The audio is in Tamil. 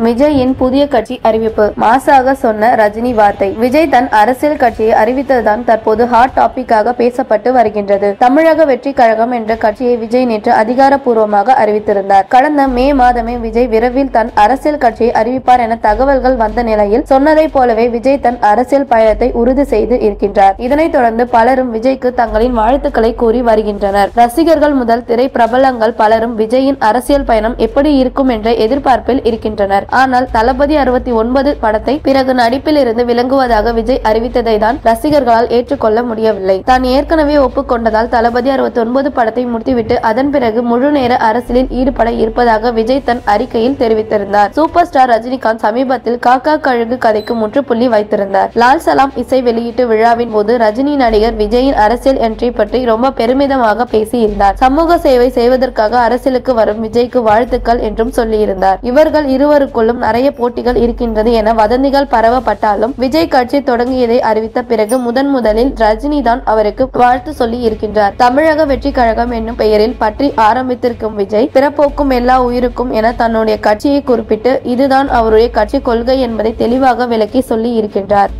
விஜயின் புதிய கட்சி அறிவிப்பு. மாசாக சொன்ன ரஜினி வார்த்தை. விஜய் தன் அரசியல் கட்சியை அறிவித்ததுதான் தற்போது ஹாட் டாபிக்காக பேசப்பட்டு வருகின்றது. தமிழக வெற்றி கழகம் என்ற கட்சியை விஜய் நேற்று அதிகாரப்பூர்வமாக அறிவித்திருந்தார். கடந்த மே மாதமே விஜய் விரைவில் தன் அரசியல் கட்சியை அறிவிப்பார் என தகவல்கள் வந்த நிலையில் சொன்னதை போலவே விஜய் தன் அரசியல் பயணத்தை உறுதி செய்து இருக்கின்றார். இதனைத் தொடர்ந்து பலரும் விஜய்க்கு தங்களின் வாழ்த்துக்களை கூறி வருகின்றனர். ரசிகர்கள் முதல் திரை பிரபலங்கள் பலரும் விஜயின் அரசியல் பயணம் எப்படி இருக்கும் என்ற எதிர்பார்ப்பில் இருக்கின்றனர். ஆனால் தளபதி 69 படத்தை பிறகு நடிப்பில் இருந்து விலகுவதாக விஜய் அறிவித்ததை தான் ரசிகர்களால் ஏற்றுக்கொள்ள முடியவில்லை. தான் ஏற்கனவே ஒப்புக்கொண்டதால் தளபதி 69 படத்தை முடித்துவிட்டு அதன் பிறகு முழு நேர அரசியலில் ஈடுபட இருப்பதாக விஜய் தன் அறிக்கையில் தெரிவித்திருந்தார். சூப்பர் ஸ்டார் ரஜினிகாந்த் சமீபத்தில் காக்கா கழுகு கதைக்கு முற்றுப்புள்ளி வைத்திருந்தார். லால் சலாம் இசை வெளியீட்டு விழாவின் போது ரஜினி நடிகர் விஜயின் அரசியல் என்ட்ரி பற்றி ரொம்ப பெருமிதமாக பேசியிருந்தார். சமூக சேவை செய்வதற்காக அரசியலுக்கு வரும் விஜய்க்கு வாழ்த்துக்கள் என்றும் சொல்லியிருந்தார். இவர்கள் இருவருக்குள்ளும் நிறைய போட்டிகள் இருக்கின்றது என வதந்திகள் பரவப்பட்டாலும் விஜய் கட்சி தொடங்கியதை அறிவித்த பிறகு முதலில் ரஜினி தான் அவருக்கு வாழ்த்து சொல்லி இருக்கின்றார். தமிழக வெற்றி கழகம் என்னும் பெயரில் பற்றி ஆரம்பித்திருக்கும் விஜய் பிறப்போக்கும் எல்லா உயிருக்கும் என தன்னுடைய கட்சியை குறிப்பிட்டு இதுதான் அவருடைய கட்சி கொள்கை என்பதை தெளிவாக விளக்கி சொல்லி இருக்கின்றார்.